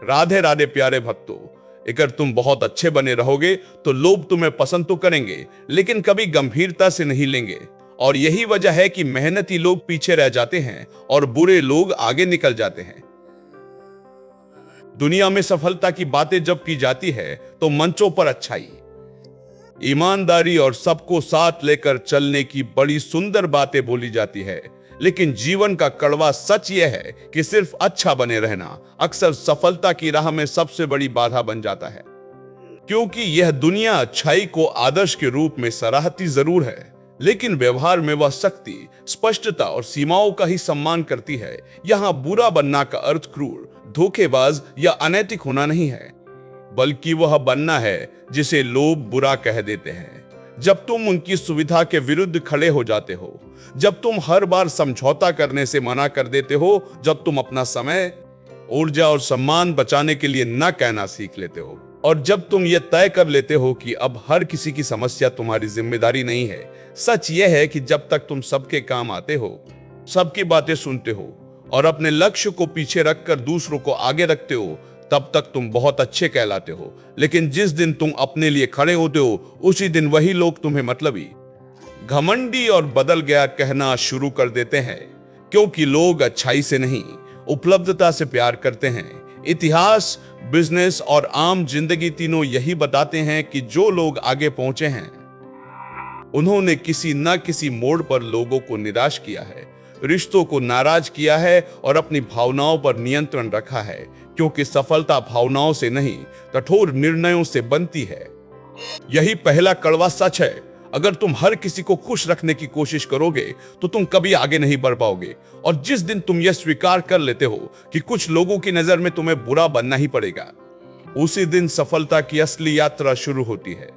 राधे राधे प्यारे भक्तों, अगर तुम बहुत अच्छे बने रहोगे तो लोग तुम्हें पसंद तो करेंगे, लेकिन कभी गंभीरता से नहीं लेंगे। और यही वजह है कि मेहनती लोग पीछे रह जाते हैं और बुरे लोग आगे निकल जाते हैं। दुनिया में सफलता की बातें जब की जाती है तो मंचों पर अच्छाई, ईमानदारी और सबको साथ लेकर चलने की बड़ी सुंदर बातें बोली जाती है। लेकिन जीवन का कड़वा सच यह है कि सिर्फ अच्छा बने रहना अक्सर सफलता की राह में सबसे बड़ी बाधा बन जाता है। क्योंकि यह दुनिया अच्छाई को आदर्श के रूप में सराहती जरूर है, लेकिन व्यवहार में वह शक्ति, स्पष्टता और सीमाओं का ही सम्मान करती है। यहाँ बुरा बनना का अर्थ क्रूर, धोखेबाज या अनैतिक होना नहीं है, बल्कि वह बनना है जिसे लोग बुरा कह देते हैं। जब तुम उनकी सुविधा के विरुद्ध खड़े हो जाते हो, जब तुम हर बार समझौता करने से मना कर देते हो, जब तुम अपना समय, ऊर्जा और सम्मान बचाने के लिए न कहना सीख लेते हो, और जब तुम ये तय कर लेते हो कि अब हर किसी की समस्या तुम्हारी जिम्मेदारी नहीं है। सच यह है कि जब तक तुम सबके काम आते हो, सबकी बातें सुनते हो और अपने लक्ष्य को पीछे रखकर दूसरों को आगे रखते हो, तब तक तुम बहुत अच्छे कहलाते हो। लेकिन जिस दिन तुम अपने लिए खड़े होते हो, उसी दिन वही लोग तुम्हें मतलबी, घमंडी और बदल गया कहना शुरू कर देते हैं। क्योंकि लोग अच्छाई से नहीं, उपलब्धता से प्यार करते हैं। इतिहास, बिजनेस और आम जिंदगी तीनों यही बताते हैं कि जो लोग आगे पहुंचे हैं, उन्होंने किसी न किसी मोड़ पर लोगों को निराश किया है, रिश्तों को नाराज किया है और अपनी भावनाओं पर नियंत्रण रखा है। क्योंकि सफलता भावनाओं से नहीं, कठोर निर्णयों से बनती है। यही पहला कड़वा सच है। अगर तुम हर किसी को खुश रखने की कोशिश करोगे तो तुम कभी आगे नहीं बढ़ पाओगे। और जिस दिन तुम यह स्वीकार कर लेते हो कि कुछ लोगों की नजर में तुम्हें बुरा बनना ही पड़ेगा, उसी दिन सफलता की असली यात्रा शुरू होती है।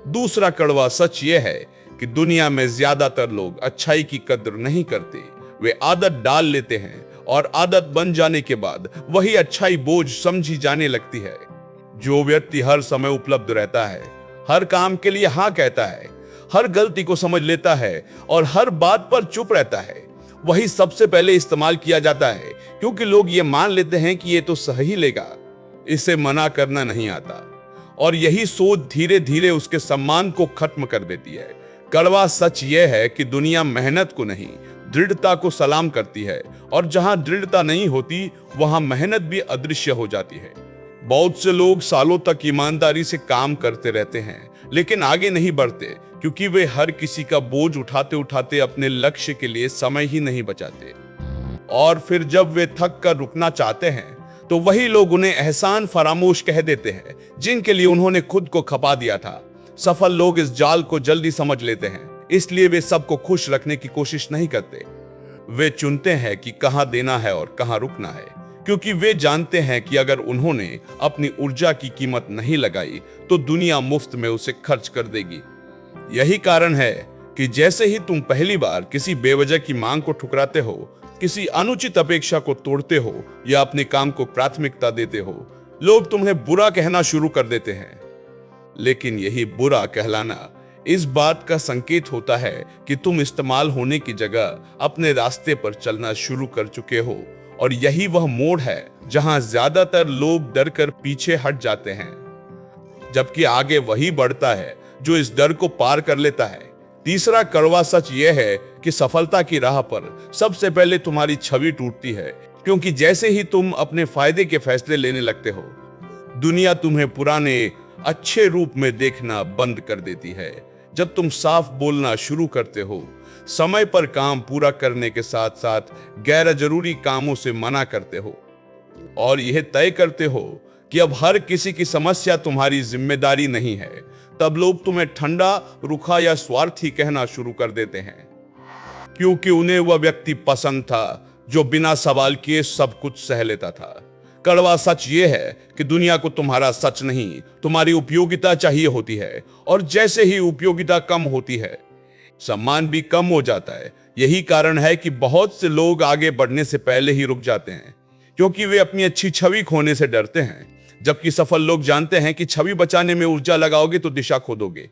दूसरा कड़वा सच यह है कि दुनिया में ज्यादातर लोग अच्छाई की कद्र नहीं करते। वे आदत डाल लेते हैं और आदत बन जाने के बाद वही अच्छाई बोझ समझी जाने लगती है। जो व्यक्ति हर समय उपलब्ध रहता है, हर काम के लिए हाँ कहता है, हर गलती को समझ लेता है और हर बात पर चुप रहता है, वही सबसे पहले इस्तेमाल किया जाता है। क्योंकि लोग ये मान लेते हैं कि ये तो सही लेगा, इसे मना करना नहीं आता। और यही सोच धीरे धीरे उसके सम्मान को खत्म कर देती है। कड़वा सच यह है कि दुनिया मेहनत को नहीं, दृढ़ता को सलाम करती है। और जहां दृढ़ता नहीं होती, वहां मेहनत भी अदृश्य हो जाती है। बहुत से लोग सालों तक ईमानदारी से काम करते रहते हैं, लेकिन आगे नहीं बढ़ते, क्योंकि वे हर किसी का बोझ उठाते उठाते अपने लक्ष्य के लिए समय ही नहीं बचाते। और फिर जब वे थक कर रुकना चाहते हैं, तो वही लोग उन्हें एहसान फरामोश कह देते हैं, जिनके लिए उन्होंने खुद को खपा दिया था। सफल लोग इस जाल को जल्दी समझ लेते हैं, इसलिए वे सबको खुश रखने की कोशिश नहीं करते। वे चुनते हैं कि कहां देना है और कहां रुकना है, क्योंकि वे जानते हैं कि अगर उन्होंने अपनी ऊर्जा की कीमत नहीं लगाई तो दुनिया मुफ्त में उसे खर्च कर देगी। यही कारण है कि जैसे ही तुम पहली बार किसी बेवजह की मांग को ठुकराते हो, किसी अनुचित अपेक्षा को तोड़ते हो या अपने काम को प्राथमिकता देते हो, लोग तुम्हें बुरा कहना शुरू कर देते हैं। लेकिन यही बुरा कहलाना इस बात का संकेत होता है कि तुम इस्तेमाल होने की जगह अपने रास्ते पर चलना शुरू कर चुके हो। और यही वह मोड़ है जहां ज्यादातर लोग डर कर पीछे हट जाते हैं, जबकि आगे वही बढ़ता है जो इस डर को पार कर लेता है। तीसरा कड़वा सच यह है कि सफलता की राह पर सबसे पहले तुम्हारी छवि टूटती है। क्योंकि जैसे ही तुम अपने फायदे के फैसले लेने लगते हो, दुनिया तुम्हें पुराने अच्छे रूप में देखना बंद कर देती है। जब तुम साफ बोलना शुरू करते हो, समय पर काम पूरा करने के साथ साथ गैर जरूरी कामों से मना करते हो, और यह तय करते हो कि अब हर किसी की समस्या तुम्हारी जिम्मेदारी नहीं है, तब लोग तुम्हें ठंडा, रुखा या स्वार्थी कहना शुरू कर देते हैं। क्योंकि उन्हें वह व्यक्ति पसंद था जो बिना सवाल किए सब कुछ सह लेता था। कड़वा सच ये है कि दुनिया को तुम्हारा सच नहीं, तुम्हारी उपयोगिता चाहिए होती है। और जैसे ही उपयोगिता कम होती है, सम्मान भी कम हो जाता है। यही कारण है कि बहुत से लोग आगे बढ़ने से पहले ही रुक जाते हैं, क्योंकि वे अपनी अच्छी छवि खोने से डरते हैं। जबकि सफल लोग जानते हैं कि छवि बचाने में ऊर्जा लगाओगे तो दिशा खो दोगे,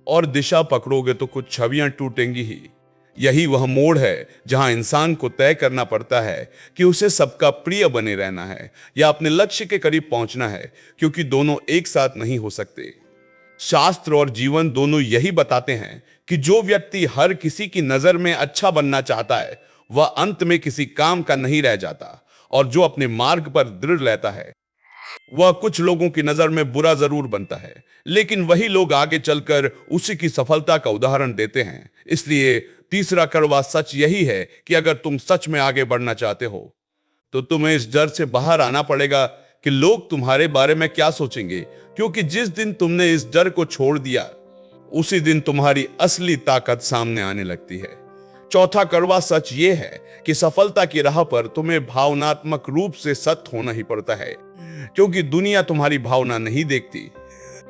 और दिशा पकड़ोगे तो कुछ छवियां टूटेंगी ही। यही वह मोड़ है जहां इंसान को तय करना पड़ता है कि उसे सबका प्रिय बने रहना है या अपने लक्ष्य के करीब पहुंचना है, क्योंकि दोनों एक साथ नहीं हो सकते। शास्त्र और जीवन दोनों यही बताते हैं कि जो व्यक्ति हर किसी की नजर में अच्छा बनना चाहता है वह अंत में किसी काम का नहीं रह जाता, और जो अपने मार्ग पर दृढ़ रहता है वह कुछ लोगों की नजर में बुरा जरूर बनता है, लेकिन वही लोग आगे चलकर उसी की सफलता का उदाहरण देते हैं। इसलिए तीसरा कड़वा सच यही है कि अगर तुम सच में आगे बढ़ना चाहते हो तो तुम्हें इस डर से बाहर आना पड़ेगा कि लोग तुम्हारे बारे में क्या सोचेंगे, क्योंकि जिस दिन तुमने इस डर को छोड़ दिया उसी दिन तुम्हारी असली ताकत सामने आने लगती है। चौथा कड़वा सच ये है कि सफलता की राह पर तुम्हें भावनात्मक रूप से सख्त होना ही पड़ता है, क्योंकि दुनिया तुम्हारी भावना नहीं देखती,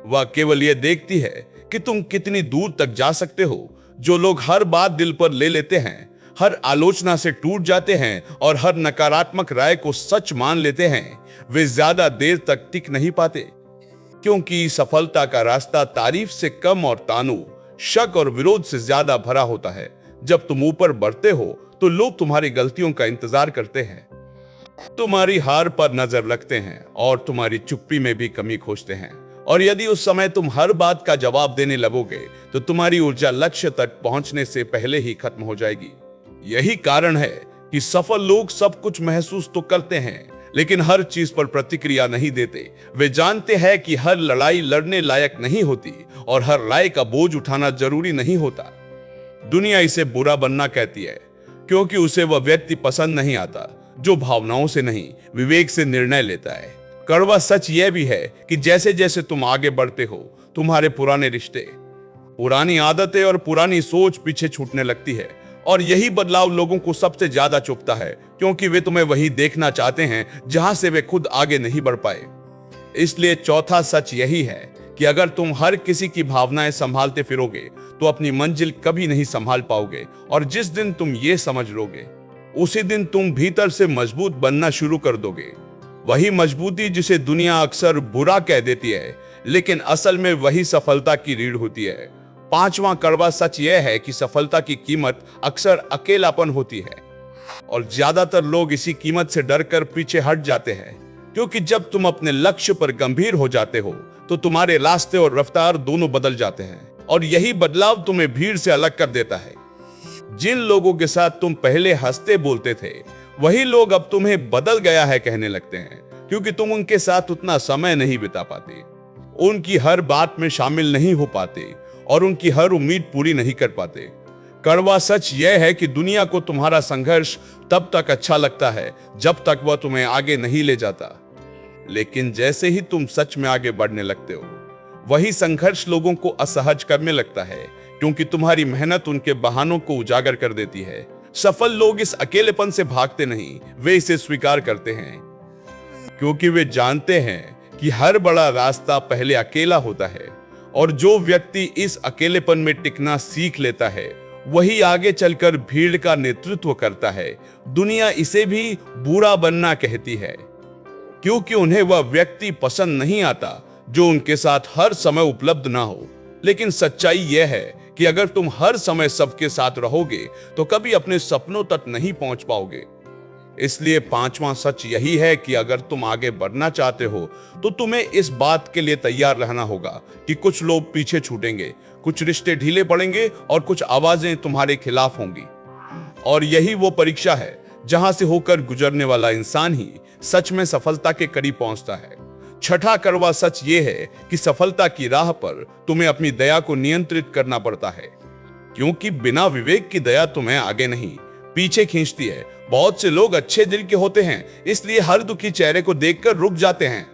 वह केवल यह देखती है कि तुम कितनी दूर तक जा सकते हो। जो लोग हर बात दिल पर ले लेते हैं, हर आलोचना से टूट जाते हैं और हर नकारात्मक राय को सच मान लेते हैं, वे ज्यादा देर तक टिक नहीं पाते, क्योंकि सफलता का रास्ता तारीफ से कम और तानू, शक और विरोध से ज्यादा भरा होता है। जब तुम ऊपर बढ़ते हो तो लोग तुम्हारी गलतियों का इंतजार करते हैं, तुम्हारी हार पर नजर रखते हैं और तुम्हारी चुप्पी में भी कमी खोजते हैं, और यदि उस समय तुम हर बात का जवाब देने लगोगे तो तुम्हारी ऊर्जा लक्ष्य तक पहुंचने से पहले ही खत्म हो जाएगी। यही कारण है कि सफल लोग सब कुछ महसूस तो करते हैं लेकिन हर चीज पर प्रतिक्रिया नहीं देते। वे जानते हैं कि हर लड़ाई लड़ने लायक नहीं होती और हर राय का बोझ उठाना जरूरी नहीं होता। दुनिया इसे बुरा बनना कहती है क्योंकि उसे वह व्यक्ति पसंद नहीं आता जो भावनाओं से नहीं विवेक से निर्णय लेता है। कड़वा सच यह भी है कि जैसे जैसे तुम आगे बढ़ते हो तुम्हारे पुराने रिश्ते, पुरानी आदतें और पुरानी सोच पीछे छूटने लगती है, और यही बदलाव लोगों को सबसे ज्यादा चुभता है, क्योंकि वे तुम्हें वही देखना चाहते हैं जहां से वे खुद आगे नहीं बढ़ पाए। इसलिए चौथा सच यही है कि अगर तुम हर किसी की भावनाएं संभालते फिरोगे तो अपनी मंजिल कभी नहीं संभाल पाओगे, और जिस दिन तुम ये समझ लोगे उसी दिन तुम भीतर से मजबूत बनना शुरू कर दोगे। वही मजबूती जिसे दुनिया अक्सर बुरा कह देती है, लेकिन असल में वही सफलता की रीढ़ होती है। पांचवा कड़वा सच यह है कि सफलता की कीमत अक्सर अकेलापन होती है, और ज्यादातर लोग इसी कीमत से डरकर पीछे हट जाते हैं, क्योंकि जब तुम अपने लक्ष्य पर गंभीर हो जाते हो तो तुम्हारे रास्ते और रफ्तार दोनों बदल जाते हैं, और यही बदलाव तुम्हें भीड़ से अलग कर देता है। जिन लोगों के साथ तुम पहले हंसते बोलते थे वही लोग अब तुम्हें बदल गया है कहने लगते हैं, क्योंकि तुम उनके साथ उतना समय नहीं बिता पाते, उनकी हर बात में शामिल नहीं हो पाते और उनकी हर उम्मीद पूरी नहीं कर पाते। कड़वा सच यह है कि दुनिया को तुम्हारा संघर्ष तब तक अच्छा लगता है जब तक वह तुम्हें आगे नहीं ले जाता, लेकिन जैसे ही तुम सच में आगे बढ़ने लगते हो वही संघर्ष लोगों को असहज करने लगता है, क्योंकि तुम्हारी मेहनत उनके बहानों को उजागर कर देती है। सफल लोग इस अकेलेपन से भागते नहीं, वे इसे स्वीकार करते हैं, क्योंकि वे जानते हैं कि हर बड़ा रास्ता पहले अकेला होता है, और जो व्यक्ति इस अकेलेपन में टिकना सीख लेता है वही आगे चलकर भीड़ का नेतृत्व करता है। दुनिया इसे भी बुरा बनना कहती है, क्योंकि उन्हें वह व्यक्ति पसंद नहीं आता जो उनके साथ हर समय उपलब्ध ना हो। लेकिन सच्चाई यह है कि अगर तुम हर समय सबके साथ रहोगे तो कभी अपने सपनों तक नहीं पहुंच पाओगे। इसलिए पांचवा सच यही है कि अगर तुम आगे बढ़ना चाहते हो तो तुम्हें इस बात के लिए तैयार रहना होगा कि कुछ लोग पीछे छूटेंगे, कुछ रिश्ते ढीले पड़ेंगे और कुछ आवाजें तुम्हारे खिलाफ होंगी, और यही वो परीक्षा है जहां से होकर गुजरने वाला इंसान ही सच में सफलता के करीब पहुंचता है। छठा कड़वा सच ये है कि सफलता की राह पर तुम्हें अपनी दया को नियंत्रित करना पड़ता है, क्योंकि बिना विवेक की दया तुम्हें आगे नहीं पीछे खींचती है। बहुत से लोग अच्छे दिल के होते हैं, इसलिए हर दुखी चेहरे को देखकर रुक जाते हैं,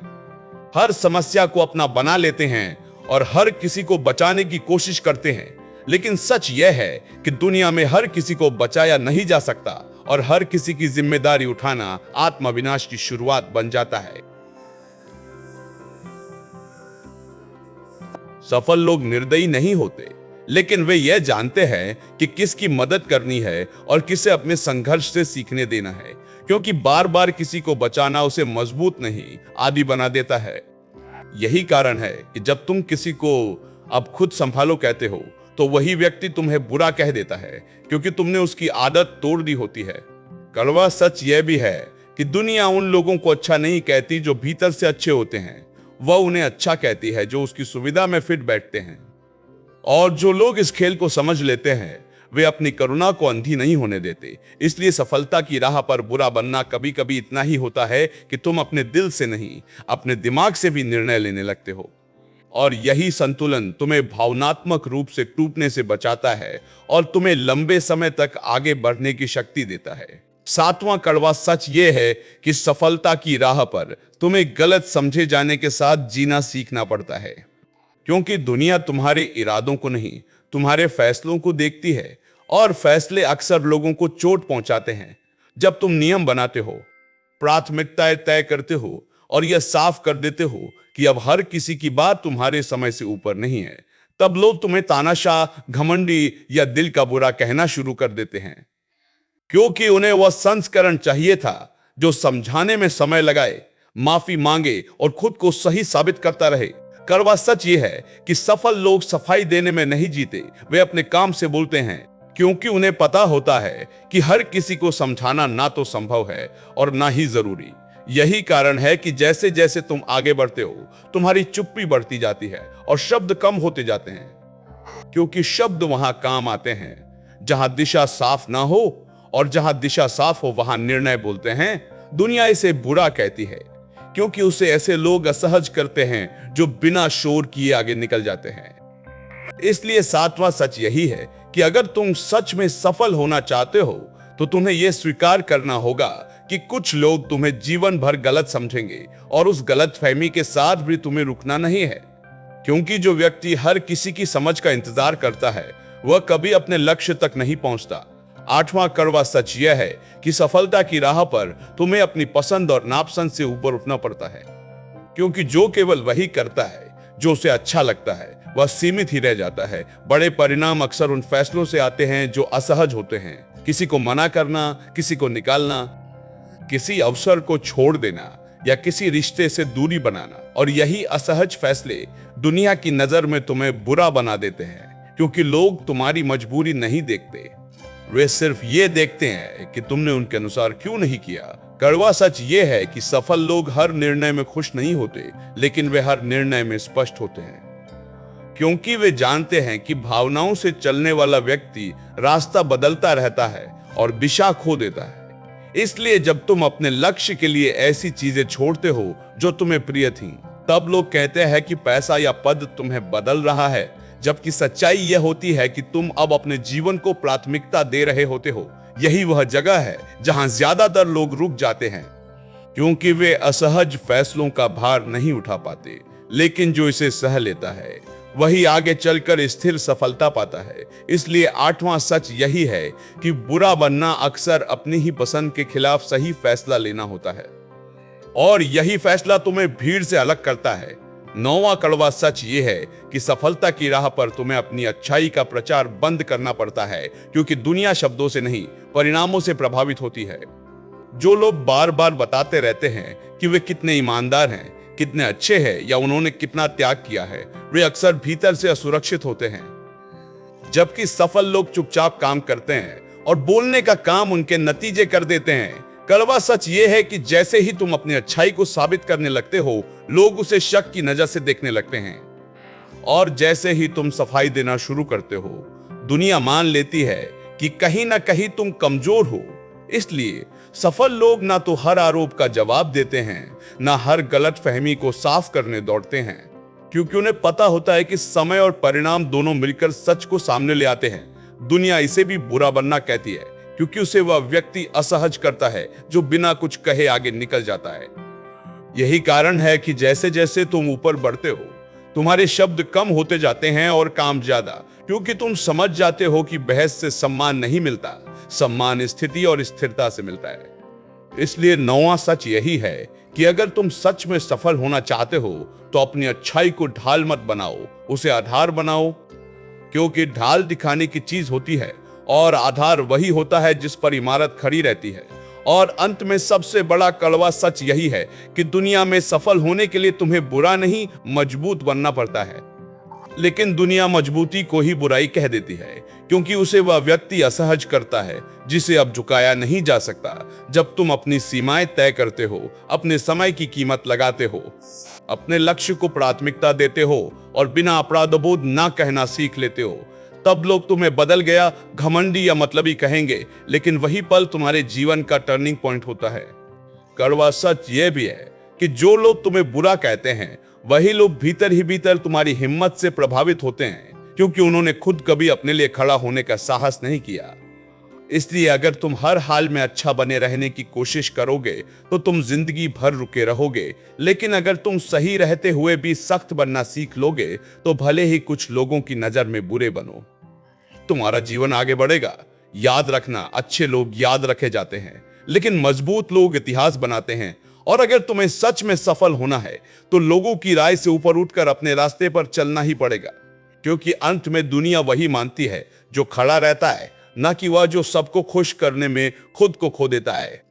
हर समस्या को अपना बना लेते हैं और हर किसी को बचाने की कोशिश करते हैं। लेकिन सच यह है कि दुनिया में हर किसी को बचाया नहीं जा सकता, और हर किसी की जिम्मेदारी उठाना आत्मविनाश की शुरुआत बन जाता है। सफल लोग निर्दयी नहीं होते, लेकिन वे यह जानते हैं कि किसकी मदद करनी है और किसे अपने संघर्ष से सीखने देना है, क्योंकि बार बार किसी को बचाना उसे मजबूत नहीं आदी बना देता है। यही कारण है कि जब तुम किसी को अब खुद संभालो कहते हो तो वही व्यक्ति तुम्हें बुरा कह देता है क्योंकि तुमने उसकी आदत तोड़ दी होती है। कड़वा सच यह भी है कि दुनिया उन लोगों को अच्छा नहीं कहती जो भीतर से अच्छे होते हैं, वह उन्हें अच्छा कहती है जो उसकी सुविधा में फिट बैठते हैं। और जो लोग इस खेल को समझ लेते हैं वे अपनी करुणा को अंधी नहीं होने देते। इसलिए सफलता की राह पर बुरा बनना कभी कभी इतना ही होता है कि तुम अपने दिल से नहीं, अपने दिमाग से भी निर्णय लेने लगते हो। और यही संतुलन तुम्हें भावनात्मक रूप से टूटने से बचाता है और तुम्हें लंबे समय तक आगे बढ़ने की शक्ति देता है। सातवां कड़वा सच यह है कि सफलता की राह पर तुम्हें गलत समझे जाने के साथ जीना सीखना पड़ता है, क्योंकि दुनिया तुम्हारे इरादों को नहीं, तुम्हारे फैसलों को देखती है और फैसले अक्सर लोगों को चोट पहुंचाते हैं। जब तुम नियम बनाते हो, प्राथमिकताएं तय करते हो और यह साफ कर देते हो कि अब हर किसी की बात तुम्हारे समय से ऊपर नहीं है, तब लोग तुम्हें तानाशाह, घमंडी या दिल का बुरा कहना शुरू कर देते हैं, क्योंकि उन्हें वह संस्करण चाहिए था जो समझाने में समय लगाए, माफी मांगे और खुद को सही साबित करता रहे। कड़वा सच ये है कि सफल लोग सफाई देने में नहीं जीते, वे अपने काम से बोलते हैं, क्योंकि उन्हें पता होता है कि हर किसी को समझाना ना तो संभव है और ना ही जरूरी। यही कारण है कि जैसे जैसे तुम आगे बढ़ते हो, तुम्हारी चुप्पी बढ़ती जाती है और शब्द कम होते जाते हैं, क्योंकि शब्द वहां काम आते हैं जहां दिशा साफ ना हो, और जहां दिशा साफ हो वहां निर्णय बोलते हैं। दुनिया इसे बुरा कहती है क्योंकि उसे ऐसे लोग असहज करते हैं जो बिना शोर किए आगे निकल जाते हैं। इसलिए सातवां सच यही है कि अगर तुम सच में सफल होना चाहते हो तो तुम्हें यह स्वीकार करना होगा कि कुछ लोग तुम्हें जीवन भर गलत समझेंगे और उस गलतफहमी के साथ भी तुम्हें रुकना नहीं है, क्योंकि जो व्यक्ति हर किसी की समझ का इंतजार करता है वह कभी अपने लक्ष्य तक नहीं पहुंचता। आठवां कड़वा सच यह है कि सफलता की राह पर तुम्हें अपनी पसंद और नापसंद से ऊपर उठना पड़ता है, क्योंकि जो केवल वही करता है जो उसे अच्छा लगता है वह सीमित ही रह जाता है। बड़े परिणाम अक्सर उन फैसलों से आते हैं जो असहज होते हैं। किसी को मना करना, किसी को निकालना, किसी अवसर को छोड़ देना या किसी रिश्ते से दूरी बनाना। और यही असहज फैसले दुनिया की नजर में तुम्हें बुरा बना देते हैं, क्योंकि लोग तुम्हारी मजबूरी नहीं देखते, वे सिर्फ ये देखते हैं कि तुमने उनके अनुसार क्यों नहीं किया। कड़वा सच ये है कि सफल लोग हर निर्णय में खुश नहीं होते, लेकिन वे हर निर्णय में स्पष्ट होते हैं, क्योंकि वे जानते हैं कि भावनाओं से चलने वाला व्यक्ति रास्ता बदलता रहता है और दिशा खो देता है। इसलिए जब तुम अपने लक्ष्य के लिए ऐसी चीजें छोड़ते हो जो तुम्हें प्रिय थीं, तब लोग कहते हैं कि पैसा या पद तुम्हें बदल रहा है, जबकि सच्चाई यह होती है कि तुम अब अपने जीवन को प्राथमिकता दे रहे होते हो। यही वह जगह है जहां ज्यादातर लोग रुक जाते हैं, क्योंकि वे असहज फैसलों का भार नहीं उठा पाते। लेकिन जो इसे सह लेता है वही आगे चलकर स्थिर सफलता पाता है। इसलिए आठवां सच यही है कि बुरा बनना अक्सर अपनी ही पसंद के खिलाफ सही फैसला लेना होता है, और यही फैसला तुम्हें भीड़ से अलग करता है। नौवां कड़वा सच ये है कि सफलता की राह पर तुम्हें अपनी अच्छाई का प्रचार बंद करना पड़ता है, क्योंकि दुनिया शब्दों से नहीं परिणामों से प्रभावित होती है। जो लोग बार बार बताते रहते हैं कि वे कितने ईमानदार हैं, कितने अच्छे हैं या उन्होंने कितना त्याग किया है, वे अक्सर भीतर से असुरक्षित होते हैं। जबकि सफल लोग चुपचाप काम करते हैं और बोलने का काम उनके नतीजे कर देते हैं। कड़वा सच ये है कि जैसे ही तुम अपनी अच्छाई को साबित करने लगते हो, लोग उसे शक की नजर से देखने लगते हैं, और जैसे ही तुम सफाई देना शुरू करते हो, दुनिया मान लेती है कि कहीं ना कहीं तुम कमजोर हो। इसलिए सफल लोग ना तो हर आरोप का जवाब देते हैं, ना हर गलतफहमी को साफ करने दौड़ते हैं, क्योंकि उन्हें पता होता है कि समय और परिणाम दोनों मिलकर सच को सामने ले आते हैं। दुनिया इसे भी बुरा बनना कहती है, क्योंकि उसे वह व्यक्ति असहज करता है जो बिना कुछ कहे आगे निकल जाता है। यही कारण है कि जैसे जैसे तुम ऊपर बढ़ते हो, तुम्हारे शब्द कम होते जाते हैं और काम ज्यादा, क्योंकि तुम समझ जाते हो कि बहस से सम्मान नहीं मिलता, सम्मान स्थिति और स्थिरता से मिलता है। इसलिए नौवां सच यही है कि अगर तुम सच में सफल होना चाहते हो तो अपनी अच्छाई को ढाल मत बनाओ, उसे आधार बनाओ, क्योंकि ढाल दिखाने की चीज होती है और आधार वही होता है जिस पर इमारत खड़ी रहती है। और अंत में सबसे बड़ा कड़वा सच यही है कि दुनिया में सफल होने के लिए तुम्हें बुरा नहीं, मजबूत बनना पड़ता है। लेकिन दुनिया मजबूती को ही बुराई कह देती है, क्योंकि उसे वह व्यक्ति असहज करता है जिसे अब झुकाया नहीं जा सकता। जब तुम अपनी सीमाएं तय करते हो, अपने समय की कीमत लगाते हो, अपने लक्ष्य को प्राथमिकता देते हो और बिना अपराधबोध ना कहना सीख लेते हो, तब लोग तुम्हें बदल गया, घमंडी या मतलबी कहेंगे, लेकिन वही पल तुम्हारे जीवन का टर्निंग पॉइंट होता है। कड़वा सच यह भी है कि जो लोग तुम्हें बुरा कहते हैं, वही लोग भीतर ही भीतर तुम्हारी हिम्मत से प्रभावित होते हैं, क्योंकि उन्होंने खुद कभी अपने लिए खड़ा होने का साहस नहीं किया। इसलिए अगर तुम हर हाल में अच्छा बने रहने की कोशिश करोगे तो तुम जिंदगी भर रुके रहोगे, लेकिन अगर तुम सही रहते हुए भी सख्त बनना सीख लोगे तो भले ही कुछ लोगों की नजर में बुरे बनो, तुम्हारा जीवन आगे बढ़ेगा। याद रखना, अच्छे लोग याद रखे जाते हैं, लेकिन मजबूत लोग इतिहास बनाते हैं। और अगर तुम्हें सच में सफल होना है तो लोगों की राय से ऊपर उठकर अपने रास्ते पर चलना ही पड़ेगा, क्योंकि अंत में दुनिया वही मानती है जो खड़ा रहता है, ना कि वह जो सबको खुश करने में खुद को खो देता है।